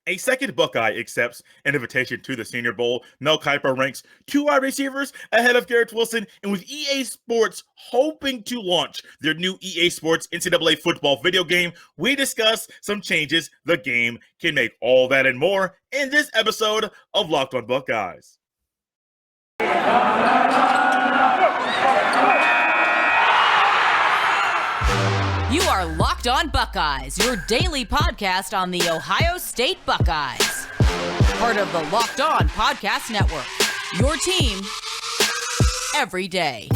A second Buckeye accepts an invitation to the Senior Bowl. Mel Kiper ranks 2 wide receivers ahead of Garrett Wilson, and with EA Sports hoping to launch their new EA Sports NCAA Football video game, we discuss some changes the game can make. All that and more in this episode of Locked on Buckeyes. You are Locked on Buckeyes, your daily podcast on the Ohio State Buckeyes. Part of the Locked On Podcast Network, your team every day.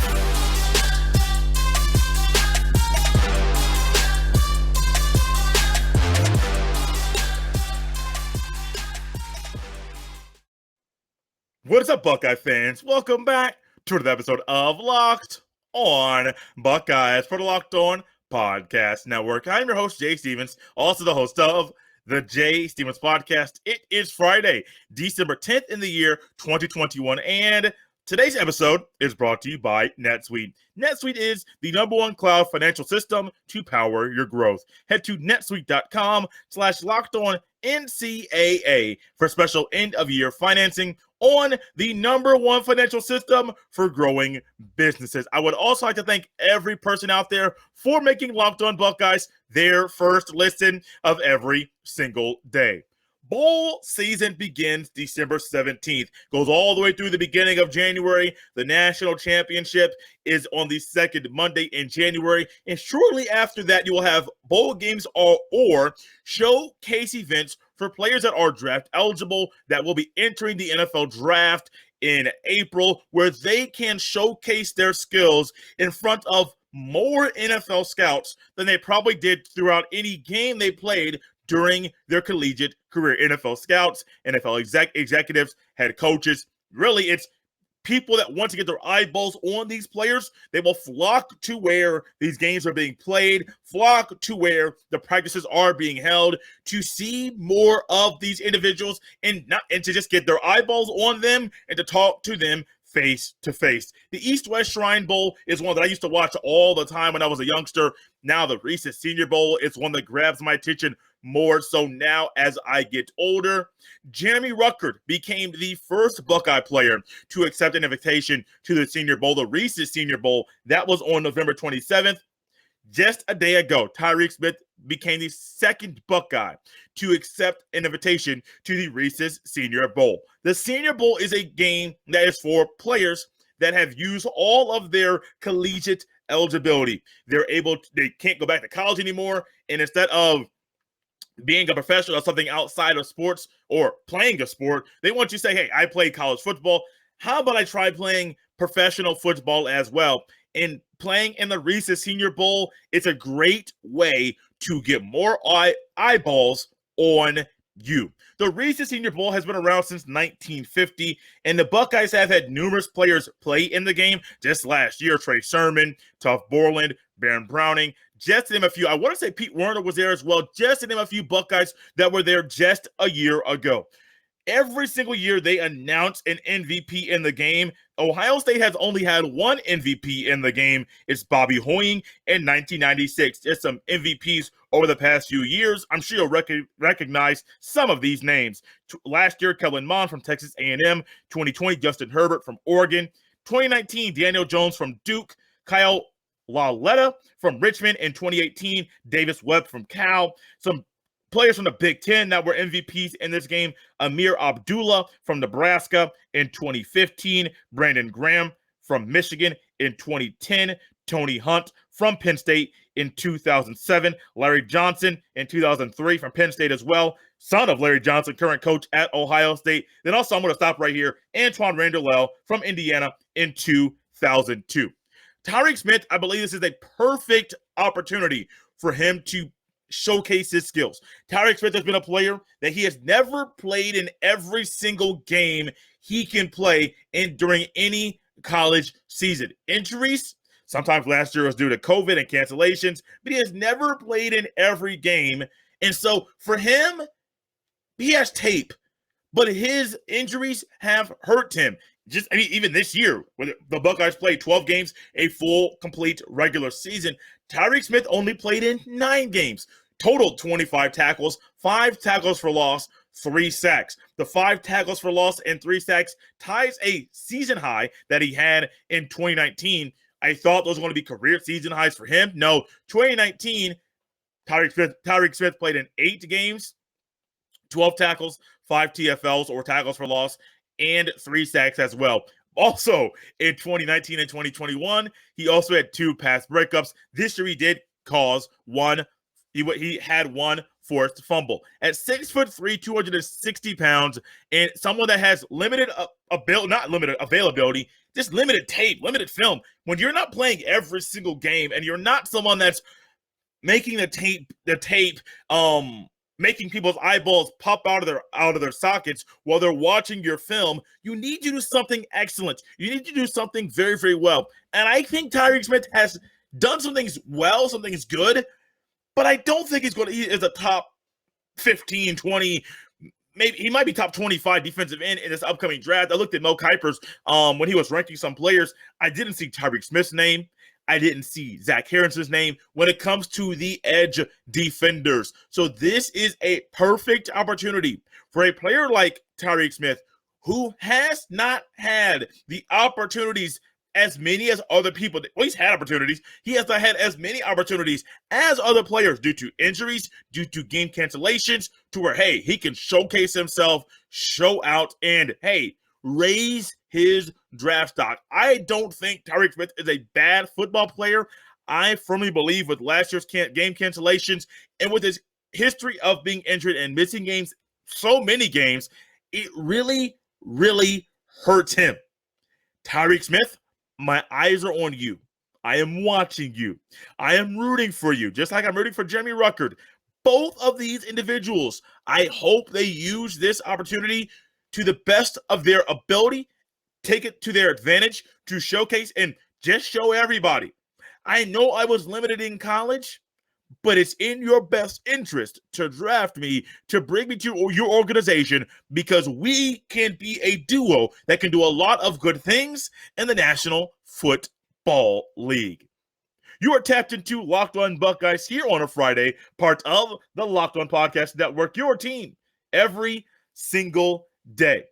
What's up, Buckeye fans? Welcome back to another episode of Locked on Buckeyes for the Locked On Podcast Network. I'm your host, Jay Stevens, also the host of the Jay Stevens Podcast. It is Friday, December 10th in the year 2021, and today's episode is brought to you by NetSuite. NetSuite is the #1 cloud financial system to power your growth. Head to netsuite.com/LockedOnNCAA for special end-of-year financing on the #1 financial system for growing businesses. I would also like to thank every person out there for making Locked On Buckeyes their first listen of every single day. Bowl season begins December 17th, goes all the way through the beginning of January. The national championship is on the second Monday in January, and shortly after that, you will have bowl games or showcase events for players that are draft eligible that will be entering the NFL draft in April, where they can showcase their skills in front of more NFL scouts than they probably did throughout any game they played during their collegiate career. NFL scouts, NFL executives, head coaches, really it's people that want to get their eyeballs on these players. They will flock to where these games are being played, flock to where the practices are being held to see more of these individuals and to just get their eyeballs on them and to talk to them face to face. The East-West Shrine Bowl is one that I used to watch all the time when I was a youngster. Now the Reese's Senior Bowl is one that grabs my attention more so now as I get older. Jeremy Ruckert became the first Buckeye player to accept an invitation to the Senior Bowl, the Reese's Senior Bowl. That was on November 27th. Just a day ago, Tyreke Smith became the second Buckeye to accept an invitation to the Reese's Senior Bowl. The Senior Bowl is a game that is for players that have used all of their collegiate eligibility. They can't go back to college anymore, and instead of being a professional or something outside of sports or playing a sport, they want you to say, hey, I played college football. How about I try playing professional football as well? And playing in the Reese's Senior Bowl, it's a great way to get more eyeballs on you. The Reese's Senior Bowl has been around since 1950, and the Buckeyes have had numerous players play in the game. Just last year, Trey Sermon, Tuff Borland, Baron Browning, just to name a few. I want to say Pete Werner was there as well, just to name a few Buckeyes that were there just a year ago. Every single year, they announce an MVP in the game. Ohio State has only had one MVP in the game. It's Bobby Hoying in 1996. There's some MVPs over the past few years. I'm sure you'll recognize some of these names. Last year, Kellen Mond from Texas A&M. 2020, Justin Herbert from Oregon. 2019, Daniel Jones from Duke. Kyle Lauletta from Richmond. In 2018, Davis Webb from Cal. Some players from the Big Ten that were MVPs in this game: Amir Abdullah from Nebraska in 2015, Brandon Graham from Michigan in 2010, Tony Hunt from Penn State in 2007, Larry Johnson in 2003 from Penn State as well, son of Larry Johnson, current coach at Ohio State. Then also, I'm going to stop right here, Antoine Randall from Indiana in 2002. Tyrik Smith, I believe this is a perfect opportunity for him to showcase his skills. Tyrik Smith has been a player that he has never played in every single game he can play in during any college season. Injuries, sometimes last year was due to COVID and cancellations, but he has never played in every game. And so for him, he has tape, but his injuries have hurt him. Even this year, when the Buckeyes played 12 games, a full, complete regular season, Tyrik Smith only played in 9 games. Totaled 25 tackles, 5 tackles for loss, 3 sacks. The 5 tackles for loss and 3 sacks ties a season high that he had in 2019. I thought those were going to be career season highs for him. No, 2019, Tyrik Smith played in 8 games, 12 tackles, 5 TFLs or tackles for loss, and 3 sacks as well. Also, in 2019 and 2021, he also had 2 pass breakups. This year, he did cause one. He had 1 forced fumble. At 6'3", 260 pounds, and someone that has limited availability, just limited tape, limited film. When you're not playing every single game, and you're not someone that's making the tape, making people's eyeballs pop out of their sockets while they're watching your film, you need to do something excellent. You need to do something very, very well. And I think Tyrik Smith has done some things well, some things good, but I don't think he is a top 15, 20, maybe he might be top 25 defensive end in this upcoming draft. I looked at Mel Kiper's when he was ranking some players. I didn't see Tyrik Smith's name. I didn't see Zach Harrison's name when it comes to the edge defenders. So this is a perfect opportunity for a player like Tyrik Smith, who has not had the opportunities as many as other people. Well, he's had opportunities. He has not had as many opportunities as other players due to injuries, due to game cancellations, to where, hey, he can showcase himself, show out, and, hey, raise his draft stock. I don't think Tyrik Smith is a bad football player. I firmly believe with last year's game cancellations and with his history of being injured and missing games, so many games, it really, really hurts him. Tyrik Smith, my eyes are on you. I am watching you. I am rooting for you, just like I'm rooting for Jeremy Ruckert. Both of these individuals, I hope they use this opportunity to the best of their ability, take it to their advantage to showcase and just show everybody. I know I was limited in college, but it's in your best interest to draft me, to bring me to your organization, because we can be a duo that can do a lot of good things in the National Football League. You are tapped into Locked On Buckeyes here on a Friday, part of the Locked On Podcast Network, your team every single day.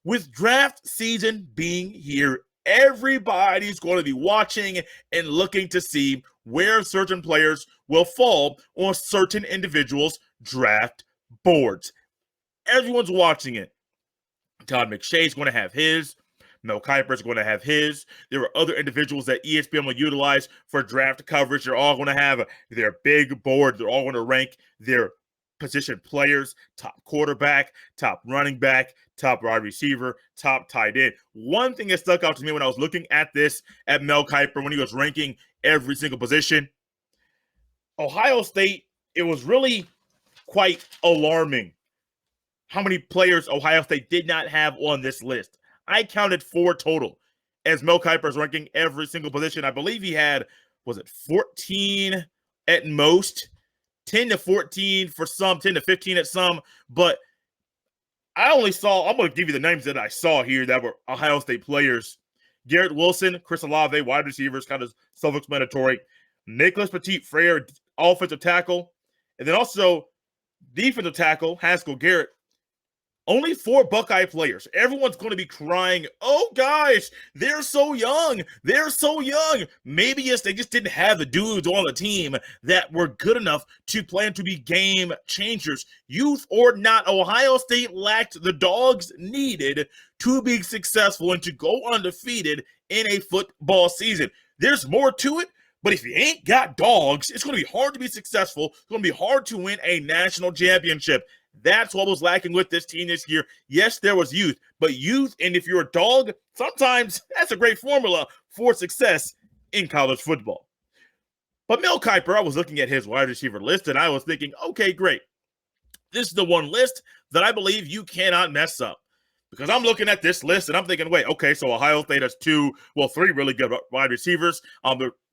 With draft season being here, everybody's going to be watching and looking to see where certain players will fall on certain individuals' draft boards. Everyone's watching it. Todd McShay's going to have his. Mel Kiper's going to have his. There are other individuals that ESPN will utilize for draft coverage. They're all going to have their big board. They're all going to rank their position players, top quarterback, top running back, top wide receiver, top tight end. One thing that stuck out to me when I was looking at this at Mel Kiper when he was ranking every single position, Ohio State, it was really quite alarming how many players Ohio State did not have on this list. I counted 4 total as Mel Kiper's ranking every single position. I believe he had, 14 at most, 10 to 14 for some, 10 to 15 at some, but I'm going to give you the names that I saw here that were Ohio State players. Garrett Wilson, Chris Olave, wide receivers, kind of self-explanatory. Nicholas Petit-Frere, offensive tackle. And then also defensive tackle, Haskell Garrett. Only 4 Buckeye players. Everyone's going to be crying, oh, guys, they're so young. They're so young. Maybe, yes, they just didn't have the dudes on the team that were good enough to plan to be game changers. Youth or not, Ohio State lacked the dogs needed to be successful and to go undefeated in a football season. There's more to it, but if you ain't got dogs, it's going to be hard to be successful. It's going to be hard to win a national championship. That's what was lacking with this team this year. Yes, there was youth, but youth, and if you're a dog, sometimes that's a great formula for success in college football. But Mel Kiper, I was looking at his wide receiver list, and I was thinking, okay, great. This is the one list that I believe you cannot mess up. Because I'm looking at this list, and I'm thinking, wait, okay, so Ohio State has 3 really good wide receivers.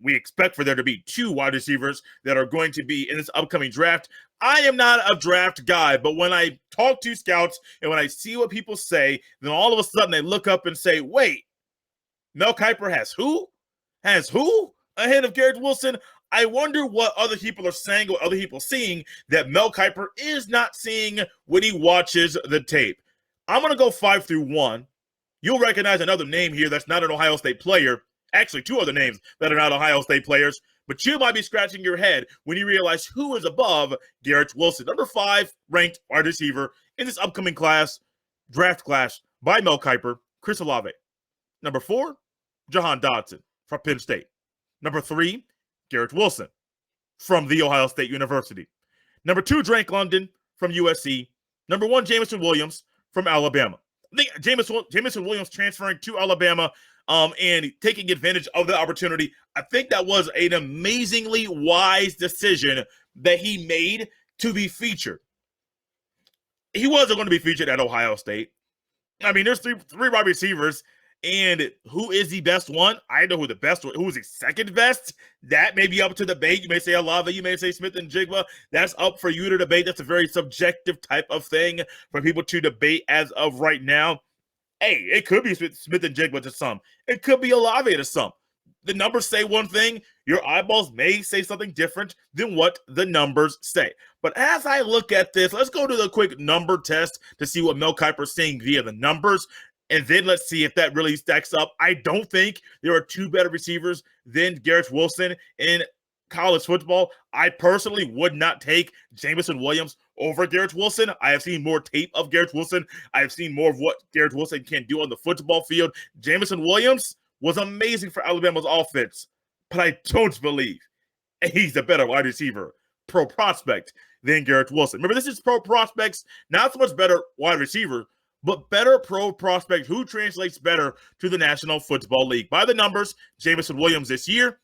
We expect for there to be 2 wide receivers that are going to be in this upcoming draft. I am not a draft guy, but when I talk to scouts and when I see what people say, then all of a sudden they look up and say, wait, Mel Kiper has who? Has who ahead of Garrett Wilson? I wonder what other people are saying, what other people are seeing that Mel Kiper is not seeing when he watches the tape. I'm going to go 5 through 1. You'll recognize another name here that's not an Ohio State player. Actually, 2 other names that are not Ohio State players. But you might be scratching your head when you realize who is above Garrett Wilson. Number 5 ranked wide receiver in this upcoming draft class by Mel Kiper, Chris Olave. Number 4, Jahan Dotson from Penn State. Number 3, Garrett Wilson from The Ohio State University. Number 2, Drake London from USC. Number 1, Jameson Williams from Alabama. I think Jameson Williams transferring to Alabama and taking advantage of the opportunity. I think that was an amazingly wise decision that he made to be featured. He wasn't going to be featured at Ohio State. I mean, there's three wide receivers, and who is the best one? I know who the best one. Who is the second best? That may be up to debate. You may say Olave, you may say Smith and Jigba. That's up for you to debate. That's a very subjective type of thing for people to debate as of right now. Hey, it could be Smith and Jigba to some. It could be Olave to some. The numbers say one thing. Your eyeballs may say something different than what the numbers say. But as I look at this, let's go to the quick number test to see what Mel Kiper is saying via the numbers. And then let's see if that really stacks up. I don't think there are 2 better receivers than Garrett Wilson in college football. I personally would not take Jameson Williams over Garrett Wilson. I have seen more tape of Garrett Wilson. I have seen more of what Garrett Wilson can do on the football field. Jameson Williams was amazing for Alabama's offense, but I don't believe he's a better wide receiver, pro prospect, than Garrett Wilson. Remember, this is pro prospects, not so much better wide receiver, but better pro prospect who translates better to the National Football League. By the numbers, Jameson Williams this year,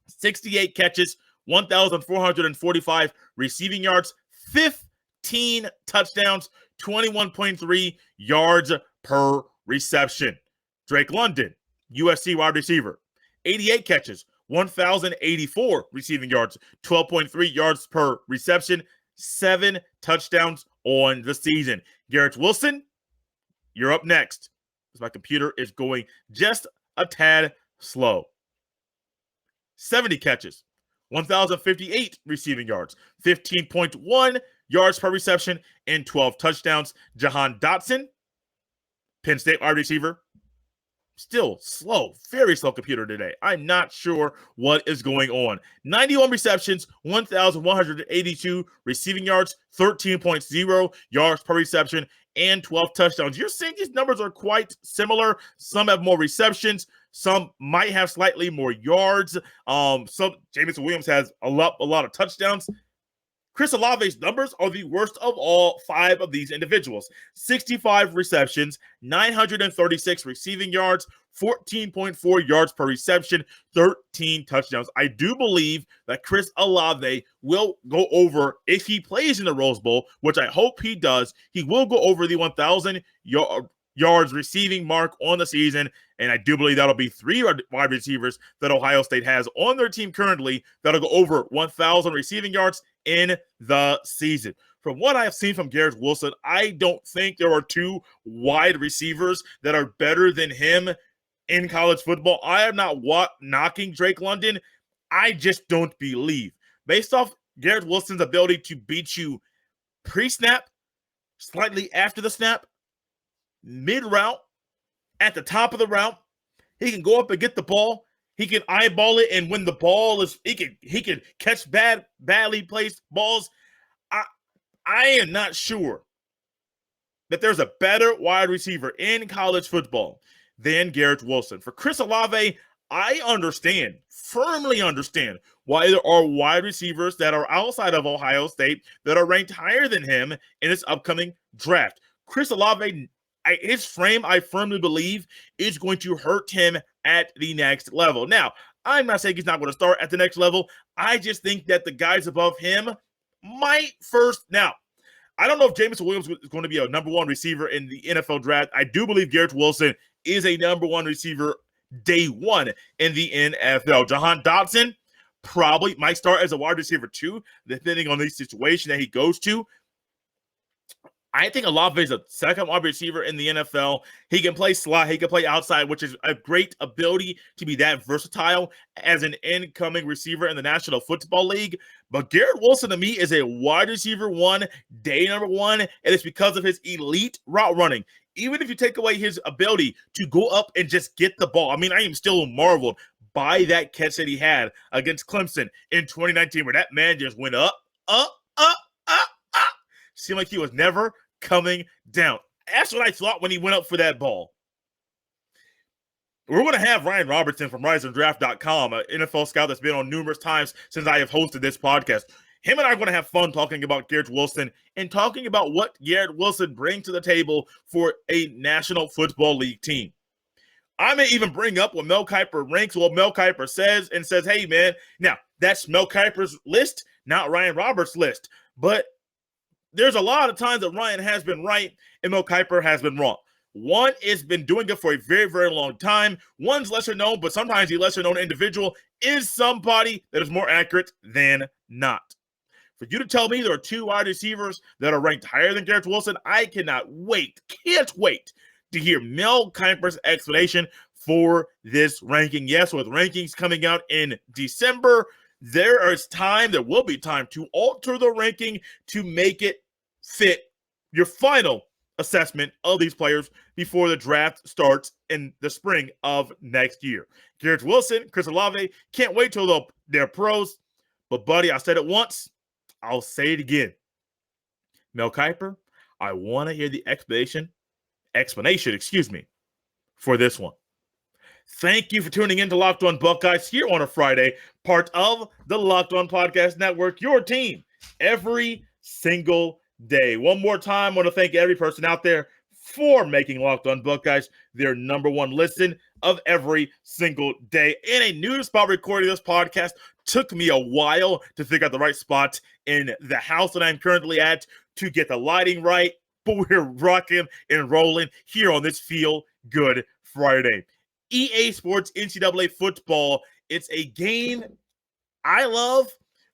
68 catches, 1,445 receiving yards, 15 touchdowns, 21.3 yards per reception. Drake London, USC wide receiver, 88 catches, 1,084 receiving yards, 12.3 yards per reception, 7 touchdowns on the season. Garrett Wilson, you're up next, because my computer is going just a tad slow. 70 catches, 1,058 receiving yards, 15.1 yards per reception, and 12 touchdowns. Jahan Dotson, Penn State wide receiver, still slow, very slow computer today. I'm not sure what is going on. 91 receptions, 1,182 receiving yards, 13.0 yards per reception, and 12 touchdowns. You're seeing these numbers are quite similar. Some have more receptions. Some might have slightly more yards. Jameson Williams has a lot of touchdowns. Chris Olave's numbers are the worst of all 5 of these individuals. 65 receptions, 936 receiving yards, 14.4 yards per reception, 13 touchdowns. I do believe that Chris Olave will go over, if he plays in the Rose Bowl, which I hope he does, he will go over the 1,000 yards receiving mark on the season. And I do believe that'll be 3 wide receivers that Ohio State has on their team currently that'll go over 1,000 receiving yards in the season. From what I have seen from Garrett Wilson, I don't think there are 2 wide receivers that are better than him in college football. I am not knocking Drake London. I just don't believe. Based off Garrett Wilson's ability to beat you pre-snap, slightly after the snap, mid-route, at the top of the route, he can go up and get the ball. He can eyeball it, and when the ball is, he can catch badly placed balls. I am not sure that there's a better wide receiver in college football than Garrett Wilson. For Chris Olave, I firmly understand why there are wide receivers that are outside of Ohio State that are ranked higher than him in this upcoming draft. Chris Olave, his frame, I firmly believe, is going to hurt him at the next level. Now, I'm not saying he's not going to start at the next level. I just think that the guys above him might first. Now, I don't know if Jameson Williams is going to be a number 1 receiver in the NFL draft. I do believe Garrett Wilson is a number 1 receiver day 1 in the NFL. Jahan Dotson probably might start as a wide receiver 2, depending on the situation that he goes to. I think Olave is a second wide receiver in the NFL. He can play slot, he can play outside, which is a great ability to be that versatile as an incoming receiver in the National Football League. But Garrett Wilson, to me, is a wide receiver one, day number one, and it's because of his elite route running. Even if you take away his ability to go up and just get the ball, I mean, I am still marveled by that catch that he had against Clemson in 2019, where that man just went up. Seemed like he was never coming down. That's what I thought when he went up for that ball. We're going to have Ryan Robertson from RiseandDraft.com, an NFL scout that's been on numerous times since I have hosted this podcast. Him and I are going to have fun talking about Garrett Wilson and talking about what Garrett Wilson brings to the table for a National Football League team. I may even bring up what Mel Kiper ranks, what Mel Kiper says, and says, hey, man, now that's Mel Kiper's list, not Ryan Roberts' list. But there's a lot of times that Ryan has been right and Mel Kiper has been wrong. One has been doing it for a very, very long time. One's lesser known, but sometimes the lesser known individual is somebody that is more accurate than not. For you to tell me there are two wide receivers that are ranked higher than Garrett Wilson, I can't wait to hear Mel Kiper's explanation for this ranking. Yes, with rankings coming out in December, there will be time to alter the ranking to make it fit your final assessment of these players before the draft starts in the spring of next year. Garrett Wilson, Chris Olave, can't wait till they're pros. But, buddy, I said it once. I'll say it again. Mel Kiper, I want to hear the explanation, for this one. Thank you for tuning in to Locked On Buckeyes here on a Friday, part of the Locked On Podcast Network, your team every single day. One more time, I want to thank every person out there for making Locked On Buckeyes their number one listen of every single day. In a new spot recording this podcast, took me a while to figure out the right spot in the house that I'm currently at to get the lighting right, but we're rocking and rolling here on this Feel Good Friday. EA Sports NCAA Football, it's a game I love,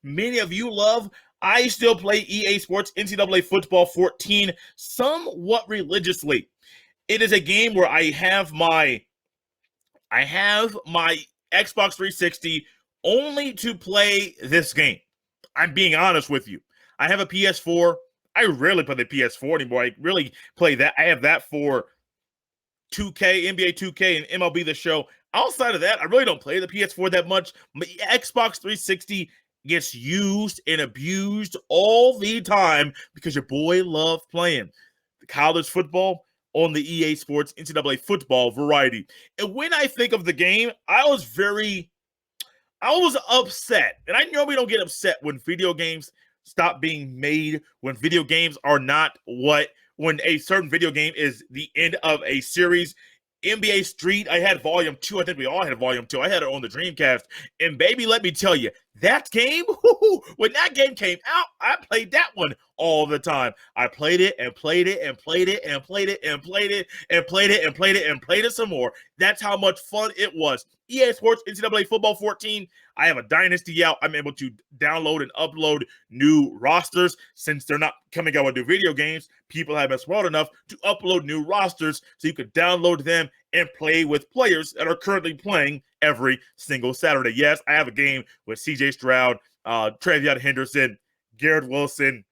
many of you love. I still play EA Sports NCAA Football 14 somewhat religiously. It is a game where I have my Xbox 360 only to play this game. I'm being honest with you. I have a PS4. I rarely play the PS4 anymore. I really play that. I have that for 2K, NBA 2K, and MLB The Show. Outside of that, I really don't play the PS4 that much. My Xbox 360 gets used and abused all the time because your boy loves playing the college football on the EA Sports NCAA Football variety. And when I think of the game, I was upset. And I normally don't get upset when video games stop being made, when video games are not when a certain video game is the end of a series. NBA Street, I had Volume 2. I think we all had Volume 2. I had it on the Dreamcast. And baby, let me tell you, that game, when that game came out, I played that one all the time. I played it and played it and played it and played it and played it and played it and played it and played it some more. That's how much fun it was. EA Sports NCAA Football 14, I have a dynasty out. I'm able to download and upload new rosters. Since they're not coming out with new video games, people have been smart enough to upload new rosters so you could download them and play with players that are currently playing every single Saturday. Yes, I have a game with CJ Stroud, Travion Henderson, Garrett Wilson,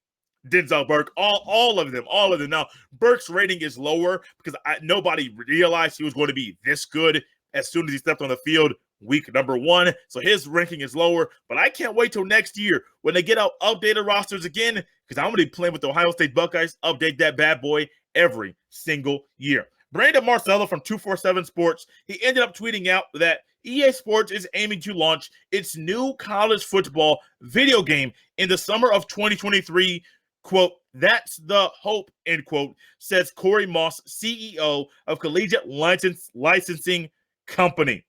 Denzel Burke, all of them. Now, Burke's rating is lower because nobody realized he was going to be this good as soon as he stepped on the field week number 1. So his ranking is lower, but I can't wait till next year when they get out updated rosters again, because I'm going to be playing with the Ohio State Buckeyes, update that bad boy every single year. Brandon Marcello from 247 Sports, he ended up tweeting out that EA Sports is aiming to launch its new college football video game in the summer of 2023. Quote, "That's the hope," end quote, says Corey Moss, CEO of Collegiate Licensing Company.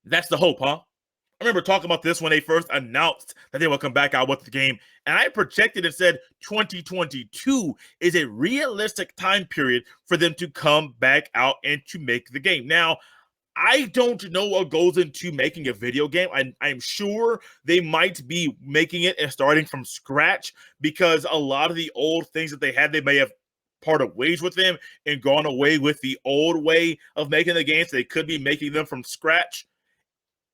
That's the hope, huh? I remember talking about this when they first announced that they would come back out with the game, and I projected and said 2022 is a realistic time period for them to come back out and to make the game. Now, I don't know what goes into making a video game. I'm sure they might be making it and starting from scratch, because a lot of the old things that they had, they may have parted ways with them and gone away with the old way of making the games. So they could be making them from scratch.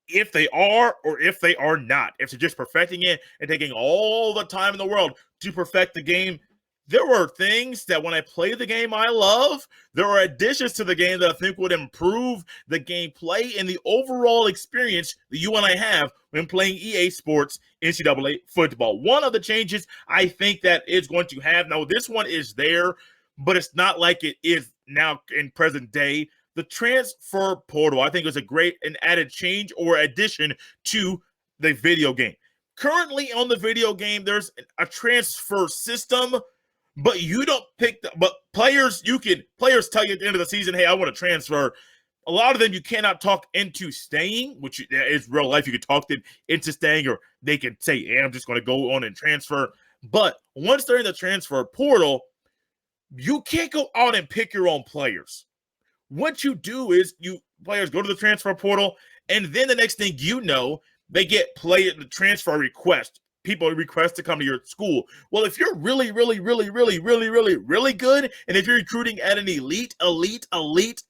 If they are, or if they are not, if they're just perfecting it and taking all the time in the world to perfect the game, there were things that when I play the game I love. There are additions to the game that I think would improve the gameplay and the overall experience that you and I have when playing EA Sports NCAA Football. One of the changes I think that is going to have, now this one is there, but it's not like it is now in present day. The transfer portal, I think, is a great and added change or addition to the video game. Currently on the video game, there's a transfer system, but you don't pick but players tell you at the end of the season, hey, I want to transfer. A lot of them you cannot talk into staying, which is real life. You can talk them into staying, or they can say, hey, I'm just going to go on and transfer. But once they're in the transfer portal, you can't go out and pick your own players. What you do is players go to the transfer portal, and then the next thing you know, they get the transfer request. People request to come to your school. Well, if you're really, really, really, really, really, really, really good, and if you're recruiting at an elite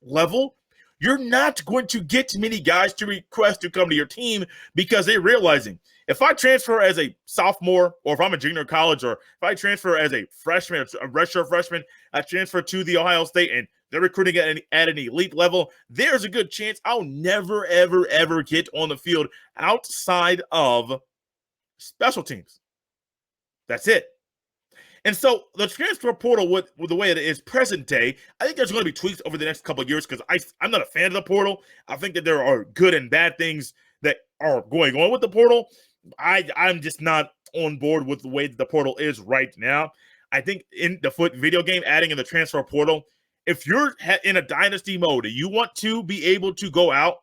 level, you're not going to get many guys to request to come to your team, because they're realizing, if I transfer as a sophomore, or if I'm a junior college, or if I transfer as a freshman, a redshirt freshman, I transfer to the Ohio State, and they're recruiting at an elite level, there's a good chance I'll never, ever, ever get on the field outside of special teams. That's it. And so the transfer portal, with the way it is present day, I think there's going to be tweaks over the next couple of years, because I'm not a fan of the portal. I think that there are good and bad things that are going on with the portal. I'm just not on board with the way that the portal is right now. I think in the video game, adding in the transfer portal, if you're in a dynasty mode and you want to be able to go out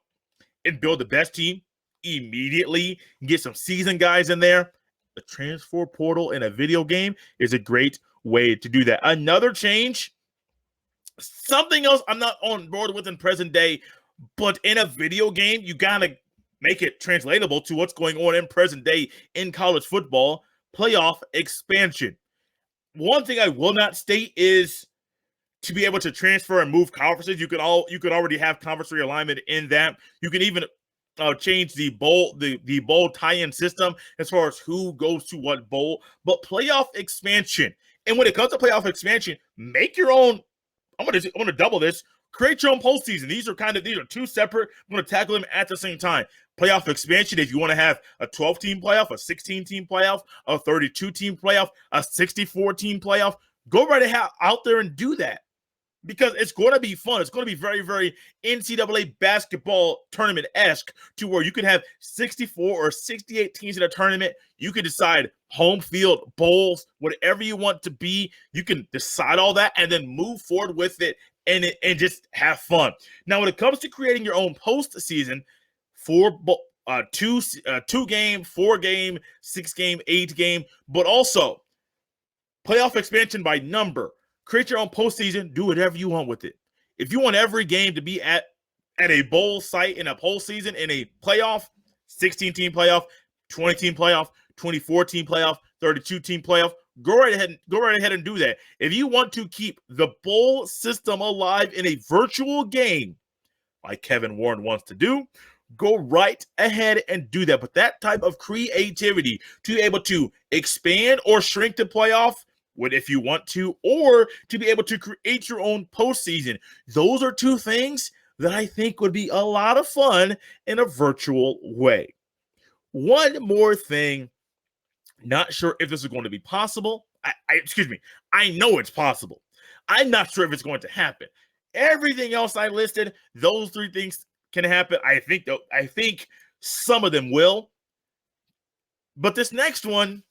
and build the best team immediately and get some seasoned guys in there, the transfer portal in a video game is a great way to do that. Another change, something else I'm not on board with in present day, but in a video game, you got to make it translatable to what's going on in present day in college football: playoff expansion. One thing I will not state is to be able to transfer and move conferences. You could already have conference realignment in that. You can even change the bowl tie-in system as far as who goes to what bowl. But playoff expansion, and when it comes to playoff expansion, make your own. I'm gonna double this. Create your own postseason. These are two separate. I'm gonna tackle them at the same time. Playoff expansion, if you want to have a 12-team playoff, a 16-team playoff, a 32-team playoff, a 64-team playoff, go right ahead out there and do that, because it's going to be fun. It's going to be very, very NCAA basketball tournament-esque, to where you could have 64 or 68 teams in a tournament. You can decide home field, bowls, whatever you want to be. You can decide all that and then move forward with it and just have fun. Now, when it comes to creating your own postseason, two game, 4 game, 6 game, 8 game, but also playoff expansion by number. Create your own postseason. Do whatever you want with it. If you want every game to be at a bowl site in a postseason, in a playoff, 16-team playoff, 20-team playoff, 24-team playoff, 32-team playoff, go right ahead and do that. If you want to keep the bowl system alive in a virtual game, like Kevin Warren wants to do, go right ahead and do that. But that type of creativity to be able to expand or shrink the playoff, if you want to, or to be able to create your own postseason. Those are two things that I think would be a lot of fun in a virtual way. One more thing, not sure if this is going to be possible. I know it's possible. I'm not sure if it's going to happen. Everything else I listed, those 3 things can happen. I think some of them will. But this next one,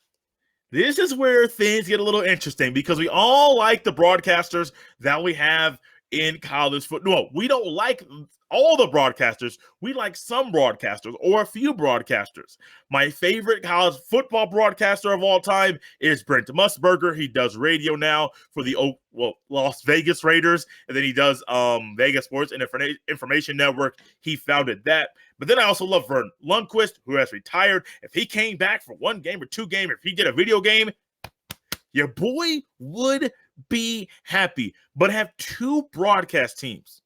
this is where things get a little interesting, because we all like the broadcasters that we have in college football. No, we don't like all the broadcasters. We like some broadcasters or a few broadcasters. My favorite college football broadcaster of all time is Brent Musburger. He does radio now for the Las Vegas Raiders, and then he does Vegas Sports and Information Network. He founded that. But then I also love Vern Lundquist, who has retired. If he came back for one game or two games, if he did a video game, your boy would be happy. But have two broadcast teams.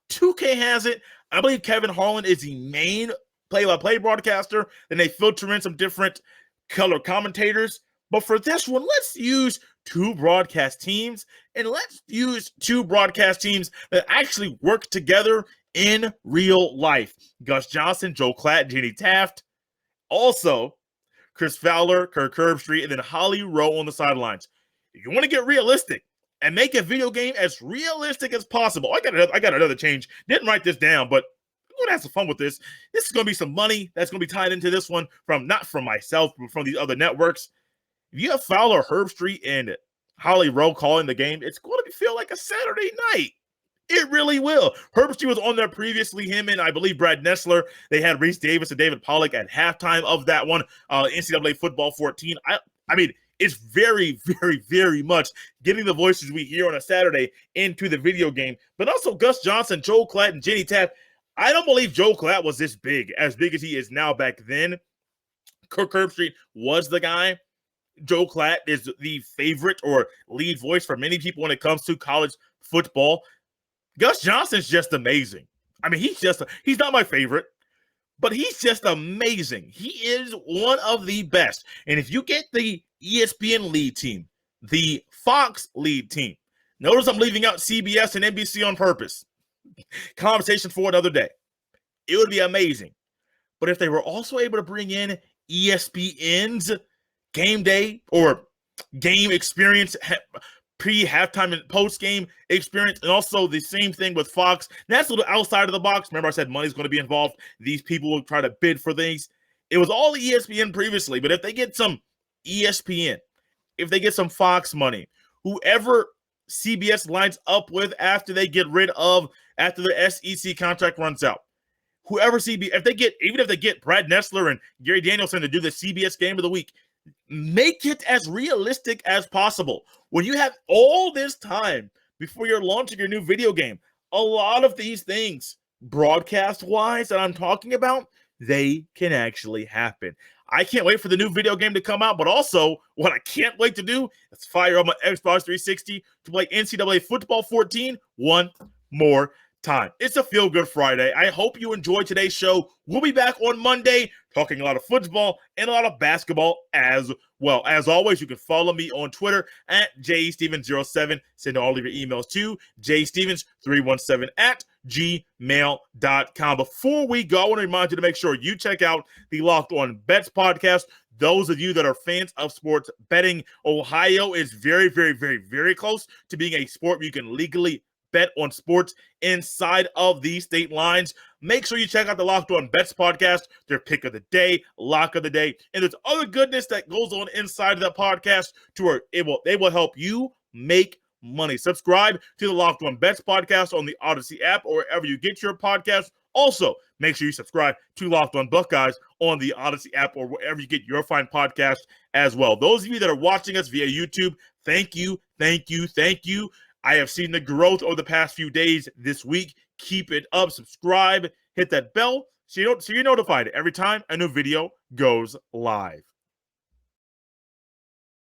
2K has it. I believe Kevin Harlan is the main play-by-play broadcaster. Then they filter in some different color commentators. But for this one, let's use two broadcast teams. And let's use two broadcast teams that actually work together in real life. Gus Johnson, Joe Klatt, Jenny Taft. Also, Chris Fowler, Kirk Herbstreit, and then Holly Rowe on the sidelines. If you want to get realistic and make a video game as realistic as possible, I got another change. Didn't write this down, but I'm going to have some fun with this. This is going to be some money that's going to be tied into this one from not from myself, but from these other networks. If you have Fowler, Herbstreit, and Holly Rowe calling the game, it's going to feel like a Saturday night. It really will. Herbstreit was on there previously. Him and I believe Brad Nessler. They had Reese Davis and David Pollack at halftime of that one. NCAA Football 14. I mean, it's very, very, very much getting the voices we hear on a Saturday into the video game. But also Gus Johnson, Joe Klatt, and Jenny Taft. I don't believe Joe Klatt was this big, as big as he is now back then. Kirk Herbstreit was the guy. Joe Klatt is the favorite or lead voice for many people when it comes to college football. Gus Johnson's just amazing. I mean, he's not my favorite, but he's just amazing. He is one of the best. And if you get the ESPN lead team, the Fox lead team, notice I'm leaving out CBS and NBC on purpose. Conversation for another day. It would be amazing. But if they were also able to bring in ESPN's game day or game experience, pre-halftime and post-game experience, and also the same thing with Fox. That's a little outside of the box. Remember I said money's going to be involved. These people will try to bid for things. It was all ESPN previously, but if they get some ESPN, if they get some Fox money, whoever CBS lines up with after the SEC contract runs out, whoever CBS, even if they get Brad Nessler and Gary Danielson to do the CBS game of the week, make it as realistic as possible. When you have all this time before you're launching your new video game, a lot of these things, broadcast-wise, that I'm talking about, they can actually happen. I can't wait for the new video game to come out, but also what I can't wait to do is fire up my Xbox 360 to play NCAA Football 14 one more time. It's a feel-good Friday. I hope you enjoyed today's show. We'll be back on Monday talking a lot of football and a lot of basketball as well. As always, you can follow me on Twitter at jstevens07. Send all of your emails to jstevens317@gmail.com. Before we go, I want to remind you to make sure you check out the Locked On Bets podcast. Those of you that are fans of sports betting, Ohio is very, very, very, very close to being a sport where you can legally bet on sports inside of these state lines. Make sure you check out the Locked On Bets podcast, their pick of the day, lock of the day, and there's other goodness that goes on inside of that podcast to where they will help you make money. Subscribe to the Locked On Bets podcast on the Odyssey app or wherever you get your podcast. Also, make sure you subscribe to Locked On Buckeyes on the Odyssey app or wherever you get your fine podcast as well. Those of you that are watching us via YouTube, thank you, thank you, thank you. I have seen the growth over the past few days this week. Keep it up. Subscribe. Hit that bell so you're notified every time a new video goes live.